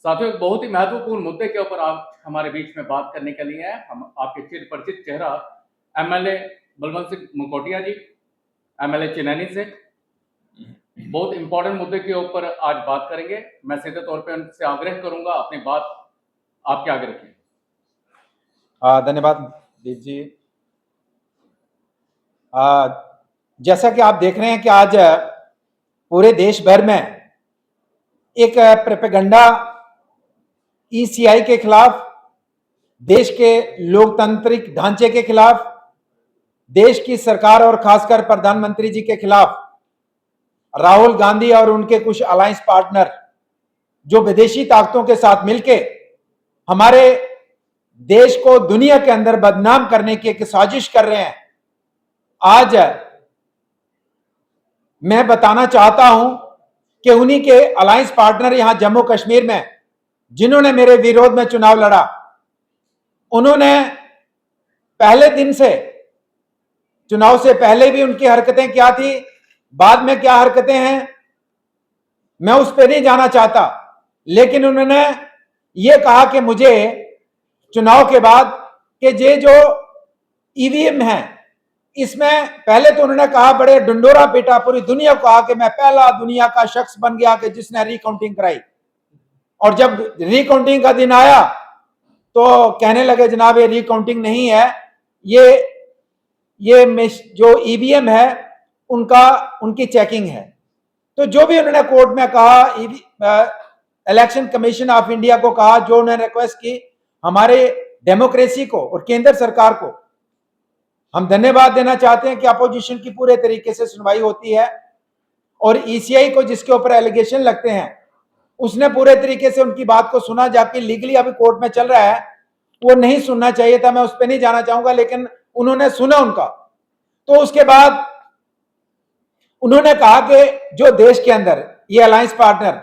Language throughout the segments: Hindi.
साथियों, एक बहुत ही महत्वपूर्ण मुद्दे के ऊपर आप हमारे बीच में बात करने के लिए हैं। हम आपके चिर परिचित चेहरा एमएलए बलवंत सिंह मुकोटिया जी, एमएलए चिनैनी से बहुत इंपॉर्टेंट मुद्दे के ऊपर आज बात करेंगे। मैं सीधे तौर पे उनसे आग्रह करूंगा अपनी बात आपके आगे रखें। धन्यवाद दीप जी। जैसा कि आप देख रहे हैं कि आज पूरे देश भर में एक प्रोपेगेंडा ईसीआई के खिलाफ, देश के लोकतांत्रिक ढांचे के खिलाफ, देश की सरकार और खासकर प्रधानमंत्री जी के खिलाफ राहुल गांधी और उनके कुछ अलायंस पार्टनर जो विदेशी ताकतों के साथ मिलके हमारे देश को दुनिया के अंदर बदनाम करने की एक साजिश कर रहे हैं। आज मैं बताना चाहता हूं कि उन्हीं के अलायंस पार्टनर यहां जम्मू कश्मीर में जिन्होंने मेरे विरोध में चुनाव लड़ा, उन्होंने पहले दिन से, चुनाव से पहले भी उनकी हरकतें क्या थी, बाद में क्या हरकतें हैं, मैं उस पर नहीं जाना चाहता। लेकिन उन्होंने ये कहा कि मुझे चुनाव के बाद कि ये जो ईवीएम है, इसमें पहले तो उन्होंने कहा, बड़े डंडोरा पीटा, पूरी दुनिया को कहा कि मैं पहला दुनिया का शख्स बन गया कि जिसने रिकाउंटिंग कराई। और जब रिकाउंटिंग का दिन आया तो कहने लगे जनाब ये रिकाउंटिंग नहीं है, ये जो ईवीएम है उनकी चेकिंग है। तो जो भी उन्होंने कोर्ट में कहा, इलेक्शन कमीशन ऑफ इंडिया को कहा, जो उन्होंने रिक्वेस्ट की, हमारे डेमोक्रेसी को और केंद्र सरकार को हम धन्यवाद देना चाहते हैं कि अपोजिशन की पूरे तरीके से सुनवाई होती है और ईसीआई को जिसके ऊपर एलिगेशन लगते हैं उसने पूरे तरीके से उनकी बात को सुना, जाके लीगली अभी कोर्ट में चल रहा है, वो नहीं सुनना चाहिए था, मैं उस पर नहीं जाना चाहूंगा, लेकिन उन्होंने सुना उनका। तो उसके बाद उन्होंने कहा कि जो देश के अंदर ये अलायंस पार्टनर,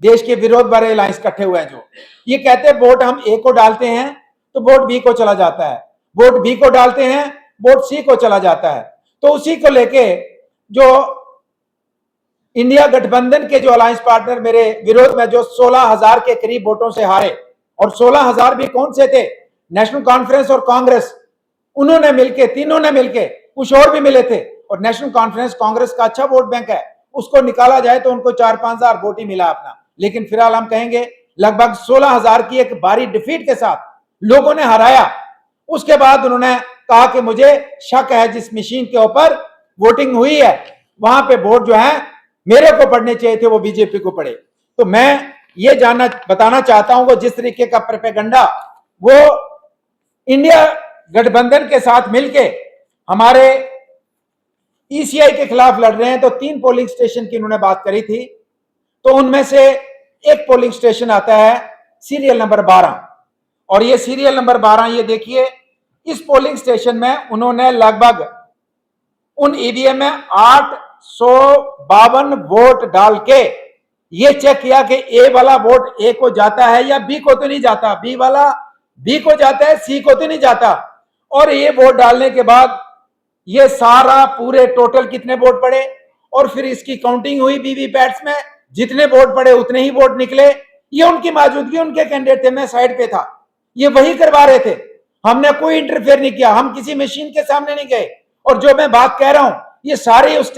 देश के विरोध वाले अलायंस इकट्ठे हुए हैं, जो ये कहते हैं वोट हम ए को डालते हैं तो वोट बी को चला जाता है, वोट बी को डालते हैं वोट सी को चला जाता है। तो उसी को लेके जो इंडिया गठबंधन के जो अलायंस पार्टनर मेरे विरोध में जो 16,000 के करीब वोटों से हारे, और 16,000 भी कौन से थे, नेशनल कॉन्फ्रेंस और कांग्रेस, उन्होंने मिलके, तीनों ने मिलके, कुछ और भी मिले थे, और नेशनल कॉन्फ्रेंस कांग्रेस का अच्छा वोट बैंक है, उसको निकाला जाए तो उनको 4-5 हजार वोट ही मिला अपना। लेकिन फिलहाल हम कहेंगे लगभग 16,000 की एक भारी डिफीट के साथ लोगों ने हराया। उसके बाद उन्होंने कहा कि मुझे शक है जिस मशीन के ऊपर वोटिंग हुई है वहां पे वोट जो है मेरे को पड़ने चाहिए थे, वो बीजेपी को पड़े। तो मैं ये बताना चाहता हूं कि जिस तरीके का प्रोपेगेंडा वो इंडिया गठबंधन के साथ मिलके हमारे ईसीआई के खिलाफ लड़ रहे हैं। तो 3 पोलिंग स्टेशन की उन्होंने बात करी थी, तो उनमें से एक पोलिंग स्टेशन आता है सीरियल नंबर 12, और ये सीरियल नंबर 12, ये देखिए, इस पोलिंग स्टेशन में उन्होंने लगभग उन ईवीएम में 852 वोट डाल के ये चेक किया कि ए वाला वोट ए को जाता है या बी को तो नहीं जाता, बी वाला बी को जाता है, सी को तो नहीं जाता। और ये वोट डालने के बाद ये सारा पूरे टोटल कितने वोट पड़े, और फिर इसकी काउंटिंग हुई वीवीपैट्स में, जितने वोट पड़े उतने ही वोट निकले। ये उनकी मौजूदगी, उनके कैंडिडेट थे, मैं साइड पे था, ये वही करवा रहे थे, हमने कोई इंटरफेयर नहीं किया, हम किसी मशीन के सामने नहीं गए। और जो मैं बात कह रहा हूं ये सारी उस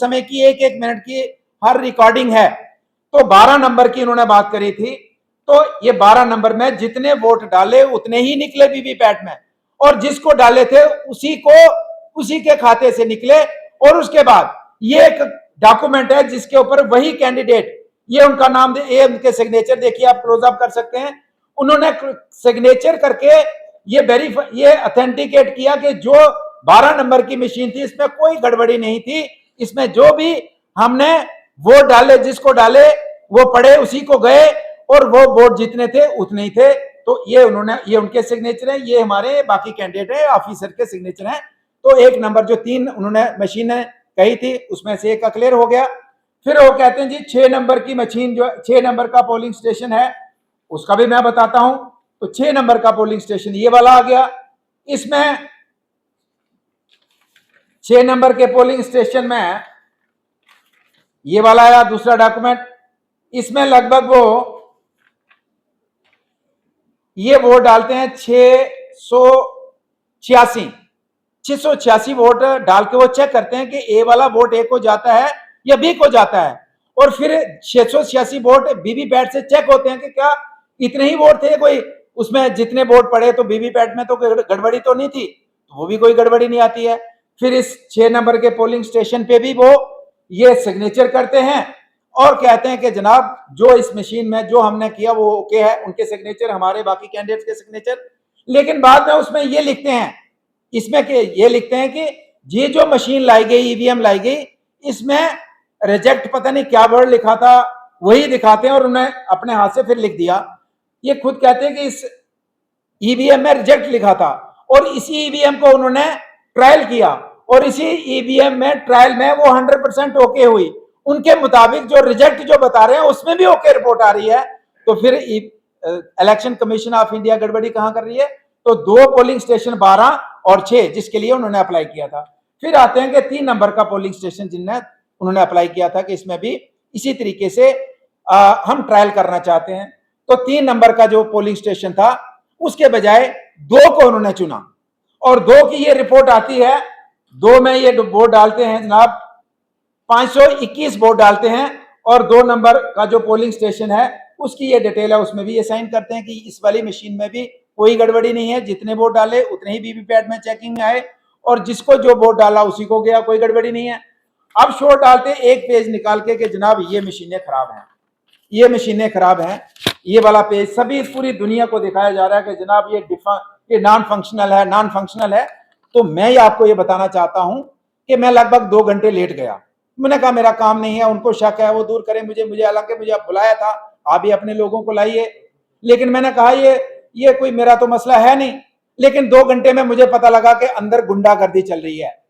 समय की 1-1 मिनट की हर रिकॉर्डिंग है। तो 12 नंबर की उन्होंने बात करी थी, तो ये 12 नंबर में जितने वोट डाले उतने ही निकले वीवीपैट में, और जिसको डाले थे उसी के खाते से निकले। और उसके बाद ये एक डॉक्यूमेंट है जिसके ऊपर वही कैंडिडेट, ये उनका नाम ये उनके सिग्नेचर देखिए, आप क्लोज अप कर सकते हैं, उन्होंने सिग्नेचर करके ये ऑथेंटिकेट किया कि जो 12 नंबर की मशीन थी इसमें कोई गड़बड़ी नहीं थी, इसमें जो भी हमने वोट डाले, जिसको डाले वो पड़े, उसी को गए, और वो वोट जितने थे उतने ही थे। तो ये उनके सिग्नेचर है, ये हमारे बाकी कैंडिडेट है, ऑफिसर के सिग्नेचर हैं। तो 1 नंबर जो 3 उन्होंने मशीनें कही थी उसमें से एक का क्लियर हो गया। फिर वो कहते हैं जी 6 नंबर की मशीन, जो 6 नंबर का पोलिंग स्टेशन है उसका भी मैं बताता हूं। तो 6 नंबर का पोलिंग स्टेशन ये वाला आ गया, इसमें 6 नंबर के पोलिंग स्टेशन में ये वाला आया दूसरा डॉक्यूमेंट, इसमें लगभग वो ये वोट डालते हैं 686 वोट डाल के वो चेक करते हैं कि ए वाला वोट ए को जाता है या बी को जाता है, और फिर 686 वोट वीवीपैट से चेक होते हैं कि क्या इतने ही वोट थे, कोई उसमें जितने वोट पड़े तो वीवीपैट में तो गड़बड़ी तो नहीं थी, तो वो भी कोई गड़बड़ी नहीं आती है। फिर इस 6 नंबर के पोलिंग स्टेशन पे भी वो ये सिग्नेचर करते हैं और कहते हैं कि जनाब जो इस मशीन में जो हमने किया वो ओके है, उनके सिग्नेचर, हमारे बाकी कैंडिडेट्स के सिग्नेचर। लेकिन बाद में उसमें ये लिखते हैं, इसमें कि ये लिखते हैं कि ये जो मशीन लाई गई, ईवीएम लाई गई, इसमें रिजेक्ट पता नहीं क्या वर्ड लिखा था वही दिखाते हैं और उन्हें अपने हाथ से फिर लिख दिया। ये खुद कहते हैं कि इस ईवीएम में रिजेक्ट लिखा था और इसी ईवीएम को उन्होंने ट्रायल किया और इसी ईवीएम में ट्रायल में वो 100% ओके हुई। उनके मुताबिक जो रिजेक्ट जो बता रहे हैं उसमें भी ओके रिपोर्ट आ रही है, तो फिर इलेक्शन कमीशन ऑफ इंडिया गड़बड़ी कहां कर रही है? तो 2 पोलिंग स्टेशन 12 और 6 जिसके लिए उन्होंने अप्लाई किया था। फिर आते हैं कि 3 नंबर का पोलिंग स्टेशन जिन्हें उन्होंने अप्लाई किया था कि इसमें भी इसी तरीके से हम ट्रायल करना चाहते हैं। तो 3 नंबर का जो पोलिंग स्टेशन था उसके बजाय 2 को उन्होंने चुना और 2 की ये रिपोर्ट आती है। 2 में ये वोट डालते हैं जनाब 521 वोट डालते हैं और 2 नंबर का जो पोलिंग स्टेशन है उसकी ये डिटेल है, उसमें भी ये साइन करते हैं कि इस वाली मशीन में भी कोई गड़बड़ी नहीं है, जितने वोट डाले उतने ही वीवीपैट में चेकिंग में आए और जिसको जो वोट डाला उसी को गया, कोई गड़बड़ी नहीं है। अब शो डालते एक पेज निकाल के कि जनाब ये मशीनें खराब हैं, ये मशीनें खराब हैं। ये वाला पेज सभी पूरी दुनिया को दिखाया जा रहा है कि जनाब ये नॉन फंक्शनल है, नॉन फंक्शनल है। तो मैं आपको ये बताना चाहता हूं कि मैं लगभग 2 घंटे लेट गया। मैंने कहा मेरा काम नहीं है, उनको शक है वो दूर करें मुझे हालांकि मुझे आप बुलाया था, आप भी अपने लोगों को लाइए, लेकिन मैंने कहा ये कोई मेरा तो मसला है नहीं। लेकिन 2 घंटे में मुझे पता लगा कि अंदर गुंडागर्दी चल रही है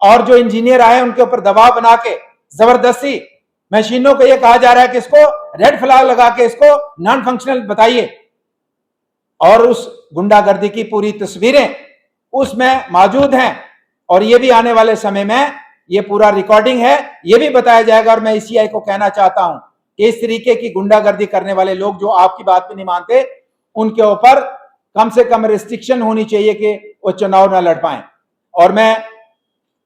और जो इंजीनियर आए उनके ऊपर दबाव बना के जबरदस्ती मशीनों को ये कहा जा रहा है कि इसको रेड फ्लैग लगा के इसको नॉन फंक्शनल बताइए, और उस गुंडागर्दी की पूरी तस्वीरें उसमें मौजूद हैं और ये भी आने वाले समय में ये पूरा रिकॉर्डिंग है, ये भी बताया जाएगा। और मैं ईसीआई को कहना चाहता हूं कि इस तरीके की गुंडागर्दी करने वाले लोग जो आपकी बात भी नहीं मानते, उनके ऊपर कम से कम रिस्ट्रिक्शन होनी चाहिए कि वो चुनाव ना लड़ पाए। और मैं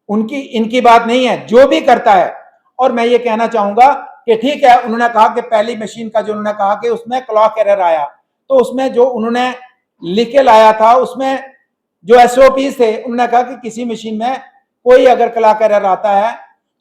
इनकी बात नहीं है, जो भी करता है। और मैं ये कहना चाहूंगा कि ठीक है, उन्होंने कहा कि पहली मशीन का जो उन्होंने कहा कि उसमें क्लॉक एरर आया, तो उसमें जो उन्होंने लिख के लाया था उसमें जो एसओपी थे, उन्होंने कहा कि किसी मशीन में कोई अगर क्लॉक एरर आता है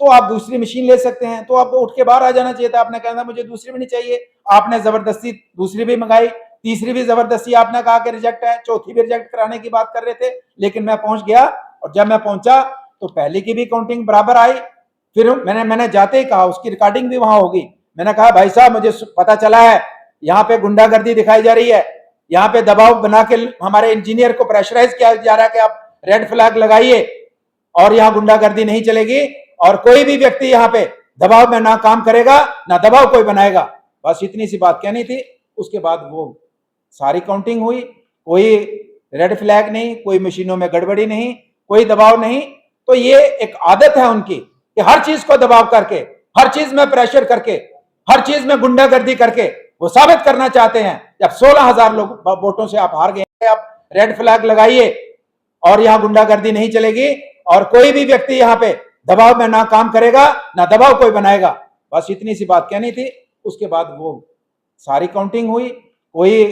तो आप दूसरी मशीन ले सकते हैं। तो आप उठ के बाहर आ जाना चाहिए था, आपने कहना मुझे दूसरी भी नहीं चाहिए। आपने जबरदस्ती दूसरी भी मंगाई, तीसरी भी जबरदस्ती आपने कहा कि रिजेक्ट है, चौथी भी रिजेक्ट कराने की बात कर रहे थे। लेकिन मैं पहुंच गया और जब मैं पहुंचा तो पहले की भी काउंटिंग बराबर आई। फिर मैंने जाते ही कहा, उसकी रिकॉर्डिंग भी वहां होगी, मैंने कहा भाई साहब मुझे पता चला है यहाँ पे गुंडागर्दी दिखाई जा रही है, यहाँ पे दबाव बना के हमारे इंजीनियर को प्रेशराइज किया जा रहा है कि आप रेड फ्लैग लगाइए और यहाँ गुंडागर्दी नहीं चलेगी और कोई भी व्यक्ति यहाँ पे दबाव में ना काम करेगा ना दबाव कोई बनाएगा। बस इतनी सी बात कहनी थी। उसके बाद वो सारी काउंटिंग हुई, कोई रेड फ्लैग नहीं, कोई मशीनों में गड़बड़ी नहीं, कोई दबाव नहीं। तो ये एक आदत है उनकी कि हर चीज को दबाव करके, हर चीज में प्रेशर करके, हर चीज में गुंडागर्दी करके वो साबित करना चाहते हैं। जब 16,000 लोग वोटों से आप हार गए, आप रेड फ्लैग लगाइए और यहाँ गुंडागर्दी नहीं चलेगी और कोई भी व्यक्ति यहाँ पे दबाव में ना काम करेगा ना दबाव कोई बनाएगा। बस इतनी सी बात कहनी थी। उसके बाद वो सारी काउंटिंग हुई, कोई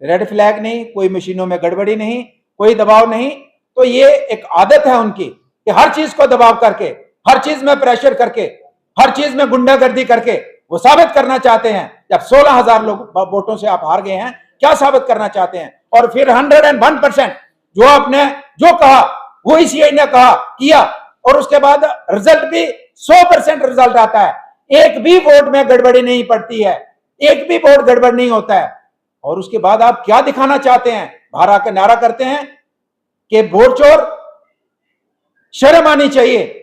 रेड फ्लैग नहीं, कोई मशीनों में गड़बड़ी नहीं, कोई दबाव नहीं। तो ये एक आदत है उनकी कि हर चीज को दबाव करके, हर चीज में प्रेशर करके, हर चीज में गुंडागर्दी करके वो साबित करना चाहते हैं। जब 16,000 लोग वोटों से आप हार गए हैं, क्या साबित करना चाहते हैं? और फिर 101% जो आपने जो कहा वो ईसीआई ने कहा किया और उसके बाद रिजल्ट भी 100% रिजल्ट आता है। एक भी वोट में गड़बड़ी नहीं पड़ती है, एक भी वोट गड़बड़ नहीं होता है। और उसके बाद आप क्या दिखाना चाहते हैं? बाहर आकर नारा करते हैं कि वोट चोर, शर्म आनी चाहिए।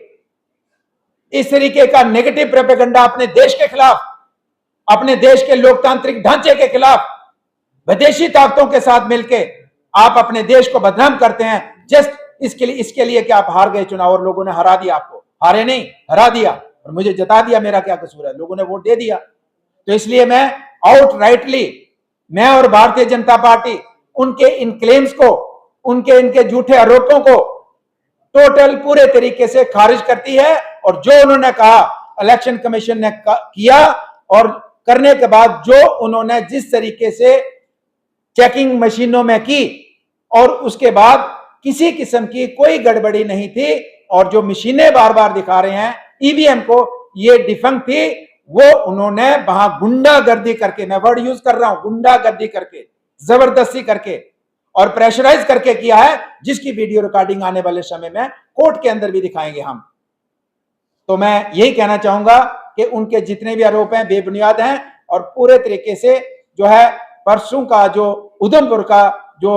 इस तरीके का नेगेटिव प्रोपेगेंडा अपने देश के खिलाफ, अपने देश के लोकतांत्रिक ढांचे के खिलाफ विदेशी ताकतों के साथ मिलकर आप अपने देश को बदनाम करते हैं। जस्ट इसके लिए कि आप हार गए चुनाव और लोगों ने हरा दिया आपको। हारे नहीं, हरा दिया और मुझे जता दिया, मेरा क्या कसूर है, लोगों ने वोट दे दिया। तो इसलिए मैं आउट राइटली, मैं और भारतीय जनता पार्टी उनके इन क्लेम्स को, उनके इनके झूठे आरोपों को टोटल पूरे तरीके से खारिज करती है। और जो उन्होंने कहा इलेक्शन कमीशन ने किया, और करने के बाद जो उन्होंने जिस तरीके से चेकिंग मशीनों में की, और उसके बाद किसी किस्म की कोई गड़बड़ी नहीं थी, और जो मशीनें बार बार दिखा रहे हैं ईवीएम को ये डिफंक्ट थी, वो उन्होंने वहां गुंडागर्दी करके, मैं वर्ड यूज कर रहा हूं, गुंडागर्दी करके, जबरदस्ती करके और प्रेशराइज करके किया है, जिसकी वीडियो रिकॉर्डिंग आने वाले समय में कोर्ट के अंदर भी दिखाएंगे हम। तो मैं यही कहना चाहूंगा कि उनके जितने भी आरोप हैं बेबुनियाद हैं, और पूरे तरीके से जो है परसों का जो उधमपुर का जो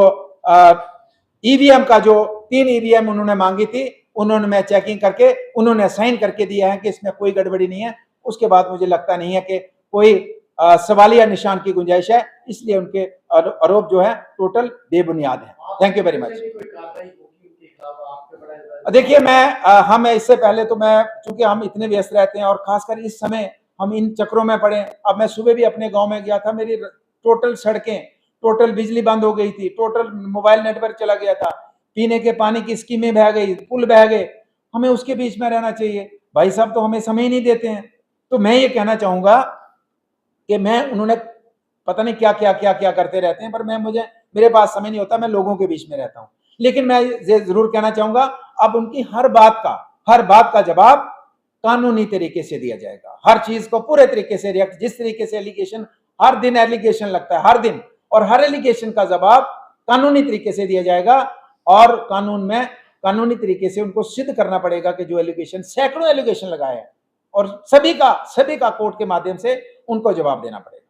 ईवीएम का जो 3 ईवीएम उन्होंने मांगी थी, उन्होंने मैं चेकिंग करके उन्होंने साइन करके दिया है कि इसमें कोई गड़बड़ी नहीं है। उसके बाद मुझे लगता नहीं है कि कोई सवालिया निशान की गुंजाइश है, इसलिए उनके आरोप जो है टोटल बेबुनियाद है। Thank you very much. देखिए हम इससे पहले तो मैं, चूंकि हम इतने व्यस्त रहते हैं और खासकर इस समय हम इन चक्रों में पड़े। अब मैं सुबह भी अपने गांव में गया था, मेरी टोटल सड़कें, टोटल बिजली बंद हो गई थी, टोटल मोबाइल नेटवर्क चला गया था, पीने के पानी की स्कीमें बह गई, पुल बह गए। हमें उसके बीच में रहना चाहिए। भाई साहब तो हमें समय ही नहीं देते हैं। तो मैं ये कहना चाहूंगा कि उन्होंने पता नहीं क्या क्या क्या क्या करते रहते हैं, पर मेरे पास समय नहीं होता, मैं लोगों के बीच में रहता हूं। लेकिन मैं ये जरूर कहना चाहूंगा, अब उनकी हर बात का जवाब कानूनी तरीके से दिया जाएगा। हर चीज को पूरे तरीके से रिएक्ट, जिस तरीके से एलिगेशन, हर दिन एलिगेशन लगता है, हर दिन, और हर एलिगेशन का जवाब कानूनी तरीके से दिया जाएगा। और कानूनी तरीके से उनको सिद्ध करना पड़ेगा कि जो एलिगेशन, सैकड़ों एलिगेशन लगाए हैं, और सभी का कोर्ट के माध्यम से उनको जवाब देना पड़ेगा।